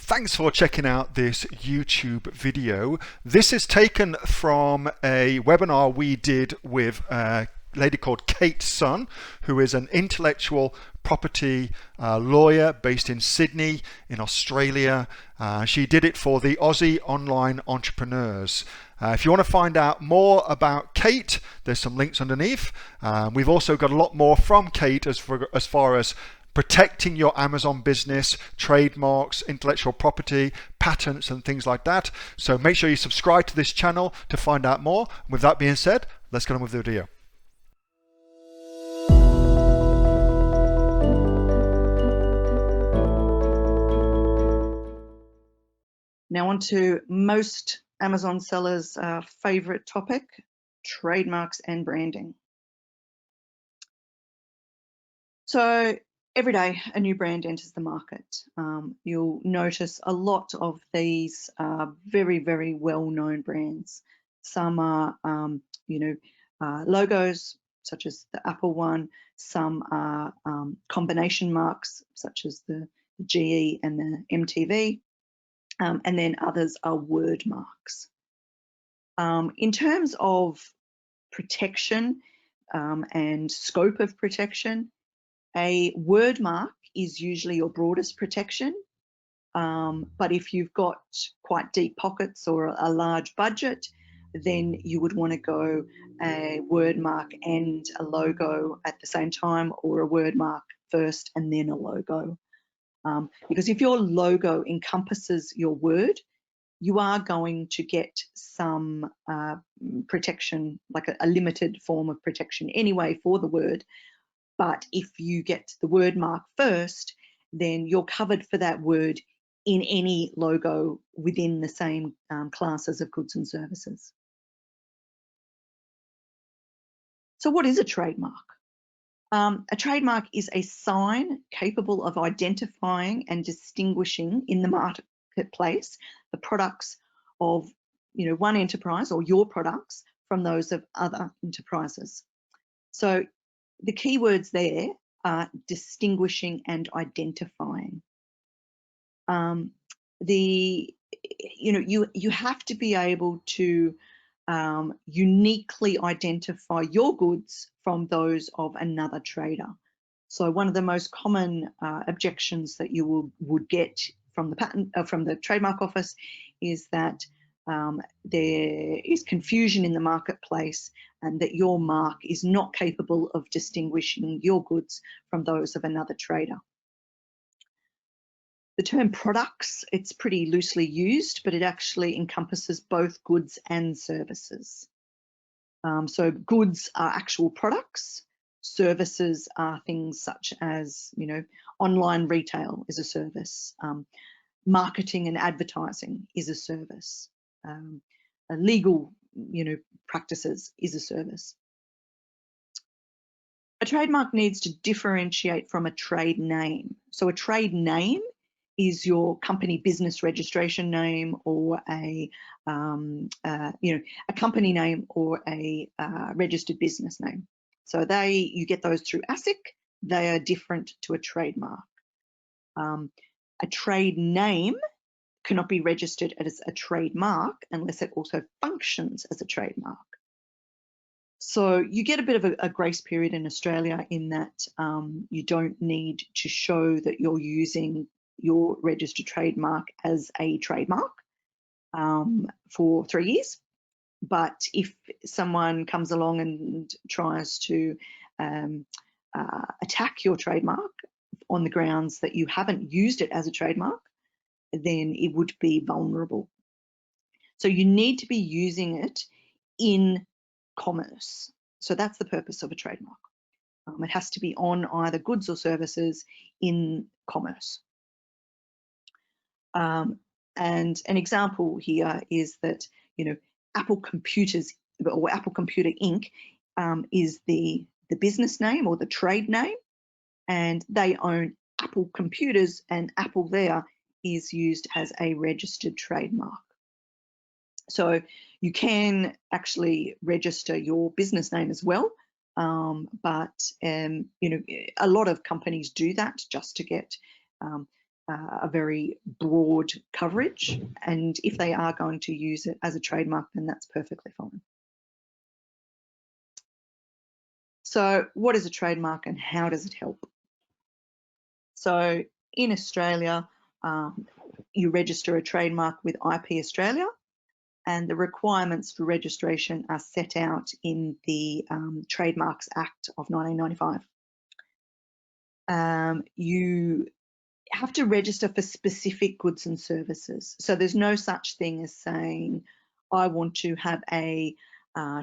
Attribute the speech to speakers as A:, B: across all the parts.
A: Thanks for checking out this YouTube video. This is taken from a webinar we did with a lady called Kate Sun, who is an intellectual property lawyer based in Sydney in Australia. She did it for the Aussie online entrepreneurs. If you want to find out more about Kate, there's some links underneath. We've also got a lot more from Kate as far as protecting your Amazon business, trademarks, intellectual property, patents and things like that. So make sure you subscribe to this channel to find out more. With that being said, let's get on with the video.
B: Now on to most Amazon sellers' favorite topic, trademarks and branding. So every day a new brand enters the market. You'll notice a lot of these very, very well-known brands. Some are, logos, such as the Apple one. Some are combination marks, such as the GE and the MTV. And then others are word marks. In terms of protection and scope of protection, a word mark is usually your broadest protection, but if you've got quite deep pockets or a large budget, then you would want to go a word mark and a logo at the same time, or a word mark first and then a logo. Because if your logo encompasses your word, you are going to get some protection, like a limited form of protection anyway for the word. But if you get the word mark first, then you're covered for that word in any logo within the same classes of goods and services. So what is a trademark? A trademark is a sign capable of identifying and distinguishing in the marketplace the products of one enterprise or your products from those of other enterprises. So the keywords there are distinguishing and identifying. You have to be able to uniquely identify your goods from those of another trader. So one of the most common objections that you would get from the trademark office is that there is confusion in the marketplace and that your mark is not capable of distinguishing your goods from those of another trader. The term products, it's pretty loosely used, but it actually encompasses both goods and services. So goods are actual products. Services are things such as, online retail is a service. Marketing and advertising is a service. Legal, practices is a service. A trademark needs to differentiate from a trade name. So a trade name is your company business registration name, or a company name, or a registered business name. So you get those through ASIC. They are different to a trademark. A trade name cannot be registered as a trademark unless it also functions as a trademark. So you get a bit of a grace period in Australia in that you don't need to show that you're using your registered trademark as a trademark for 3 years. But if someone comes along and tries to attack your trademark on the grounds that you haven't used it as a trademark, then it would be vulnerable. So you need to be using it in commerce. So that's the purpose of a trademark. It has to be on either goods or services in commerce. And an example here is that, Apple Computers or Apple Computer Inc. Is the business name or the trade name, and they own Apple Computers, and Apple there is used as a registered trademark. So you can actually register your business name as well, but a lot of companies do that just to get a very broad coverage, and if they are going to use it as a trademark, then that's perfectly fine. So what is a trademark and how does it help? So in Australia, you register a trademark with IP Australia, and the requirements for registration are set out in the Trademarks Act of 1995. You have to register for specific goods and services. So there's no such thing as saying, I want to have a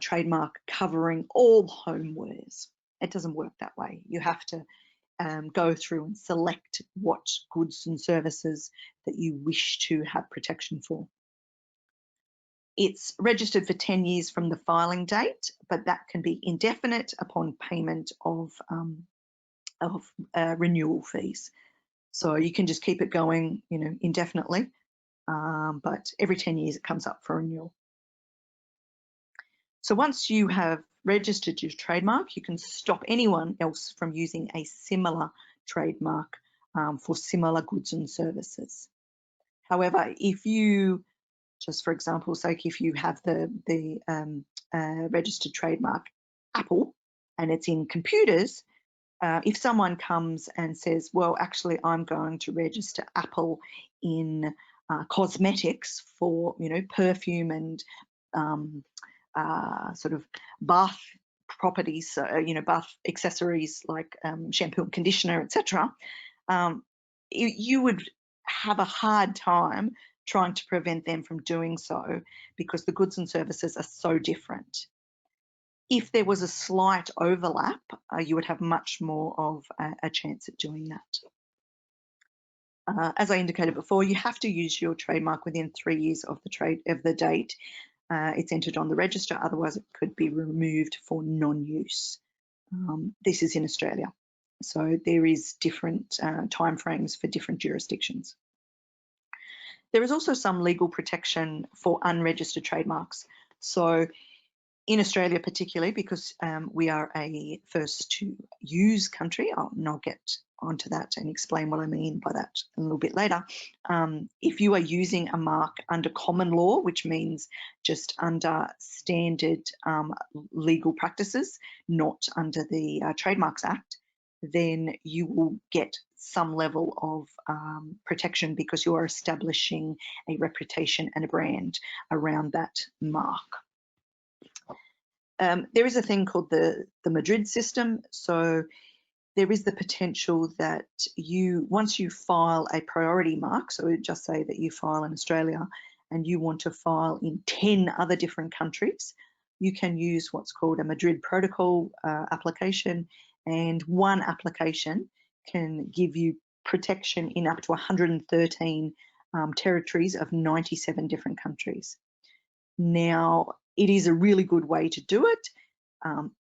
B: trademark covering all homewares. It doesn't work that way. You have to go through and select what goods and services that you wish to have protection for. It's registered for 10 years from the filing date, but that can be indefinite upon payment of renewal fees. So you can just keep it going, indefinitely, but every 10 years it comes up for renewal. So once you have registered your trademark, you can stop anyone else from using a similar trademark for similar goods and services. However, if you, just for example's sake, if you have the registered trademark Apple and it's in computers, if someone comes and says, well, actually, I'm going to register Apple in cosmetics for, perfume and sort of bath properties, bath accessories like shampoo and conditioner, etc., you would have a hard time trying to prevent them from doing so because the goods and services are so different. If there was a slight overlap, you would have much more of a chance at doing that. As I indicated before, you have to use your trademark within 3 years of the date it's entered on the register, otherwise it could be removed for non-use. This is in Australia, so there is different timeframes for different jurisdictions. There is also some legal protection for unregistered trademarks. So in Australia particularly, because we are a first to use country, and I'll get onto that and explain what I mean by that a little bit later. If you are using a mark under common law, which means just under standard legal practices, not under the Trademarks Act, then you will get some level of protection because you are establishing a reputation and a brand around that mark. There is a thing called the Madrid system. So there is the potential that once you file a priority mark, so just say that you file in Australia and you want to file in 10 other different countries, you can use what's called a Madrid Protocol application, and one application can give you protection in up to 113 territories of 97 different countries. Now, it is a really good way to do it.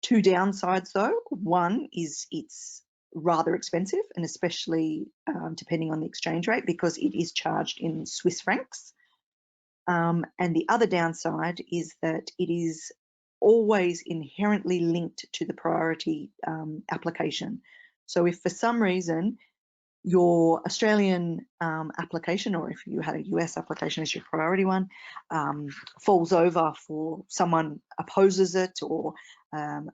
B: Two downsides though. One is it's rather expensive, and especially depending on the exchange rate, because it is charged in Swiss francs. And the other downside is that it is always inherently linked to the priority application. So if for some reason your Australian application, or if you had a US application as your priority one, falls over for someone opposes it or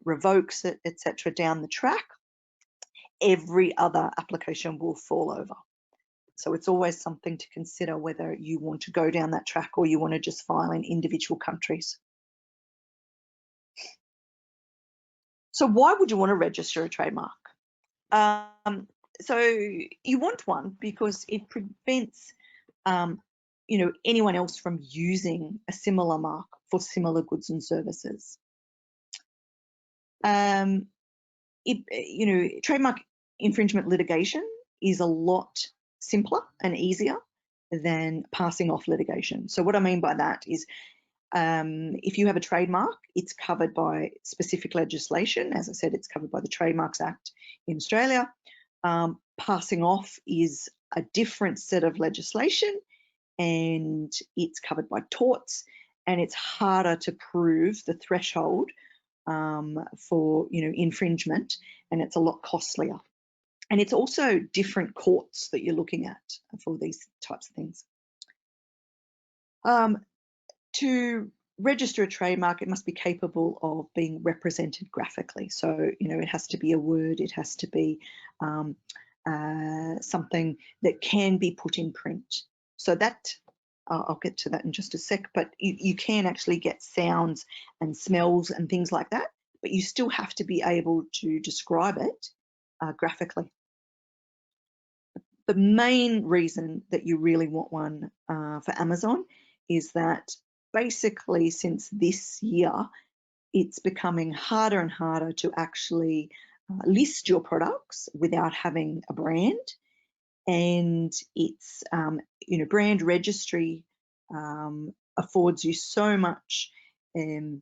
B: revokes it, etc., down the track, every other application will fall over. So it's always something to consider whether you want to go down that track or you want to just file in individual countries. So why would you want to register a trademark? So you want one because it prevents anyone else from using a similar mark for similar goods and services. Trademark infringement litigation is a lot simpler and easier than passing off litigation. So what I mean by that is if you have a trademark, it's covered by specific legislation. As I said, it's covered by the Trademarks Act in Australia. Passing off is a different set of legislation, and it's covered by torts, and it's harder to prove the threshold for infringement, and it's a lot costlier. And it's also different courts that you're looking at for these types of things. To register a trademark, it must be capable of being represented graphically. So, it has to be a word, it has to be something that can be put in print. So that, I'll get to that in just a sec, but you can actually get sounds and smells and things like that, but you still have to be able to describe it graphically. The main reason that you really want one for Amazon is that basically since this year, it's becoming harder and harder to actually list your products without having a brand. And it's, brand registry affords you so much, so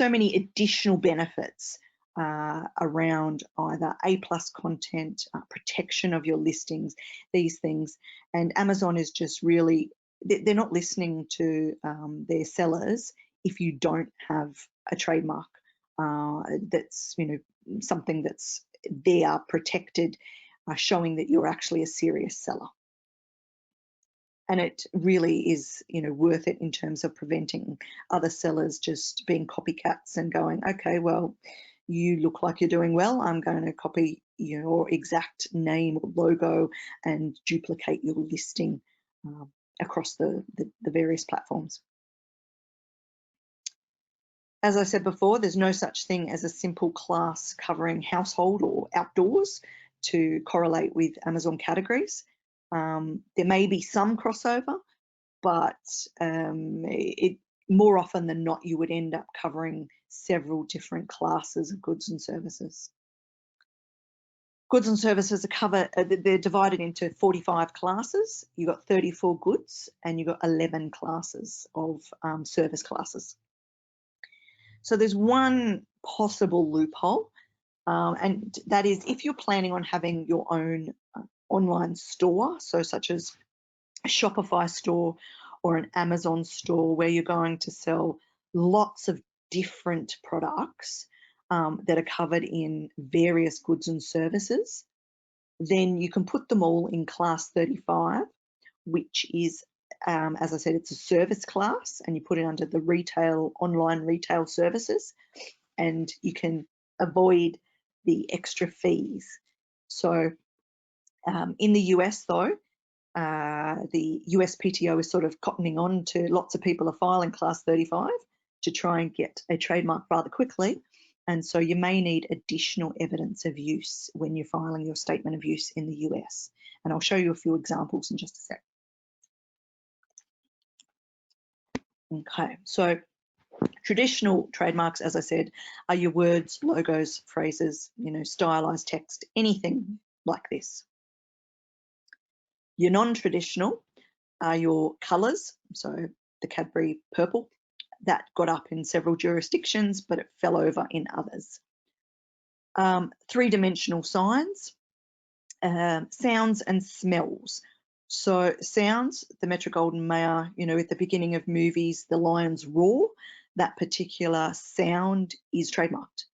B: many additional benefits around either A+ content, protection of your listings, these things. And Amazon is just really, they're not listening to their sellers if you don't have a trademark that's, something that's there protected, showing that you're actually a serious seller. And it really is, worth it in terms of preventing other sellers just being copycats and going, okay, well, you look like you're doing well, I'm going to copy your exact name or logo and duplicate your listing across the various platforms. As I said before, there's no such thing as a simple class covering household or outdoors to correlate with Amazon categories. There may be some crossover, but more often than not, you would end up covering several different classes of goods and services. Goods and services they're divided into 45 classes. You've got 34 goods and you've got 11 classes of service classes. So there's one possible loophole, and that is if you're planning on having your own online store, so such as a Shopify store or an Amazon store where you're going to sell lots of different products that are covered in various goods and services, then you can put them all in class 35, which is, as I said, it's a service class, and you put it under the online retail services, and you can avoid the extra fees. So in the US though, the USPTO is sort of cottoning on to lots of people are filing class 35 to try and get a trademark rather quickly. And so you may need additional evidence of use when you're filing your statement of use in the US. And I'll show you a few examples in just a sec. Okay, so traditional trademarks, as I said, are your words, logos, phrases, stylized text, anything like this. Your non-traditional are your colours, so the Cadbury purple, that got up in several jurisdictions, but it fell over in others. Three-dimensional signs, sounds and smells. So sounds, the Metro-Goldwyn-Mayer, at the beginning of movies, the lions roar, that particular sound is trademarked,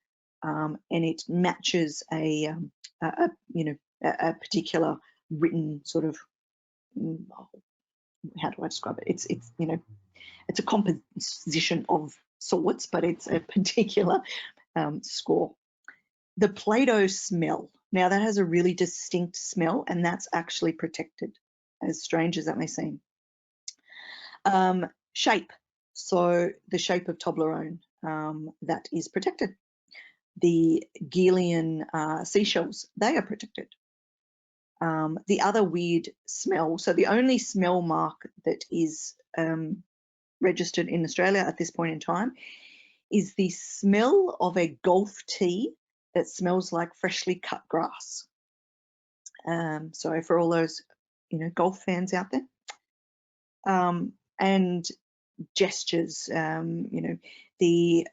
B: and it matches a particular written sort of, how do I describe it? It's a composition of sorts, but it's a particular score. The Play-Doh smell. Now that has a really distinct smell, and that's actually protected, as strange as that may seem. Shape. So the shape of Toblerone, that is protected. The Gillian seashells, they are protected. The other weird smell, so the only smell mark that is registered in Australia at this point in time is the smell of a golf tee that smells like freshly cut grass. So for all those, golf fans out there. And gestures, the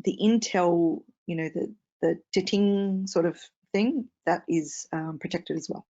B: Intel, the ting sort of thing, that is protected as well.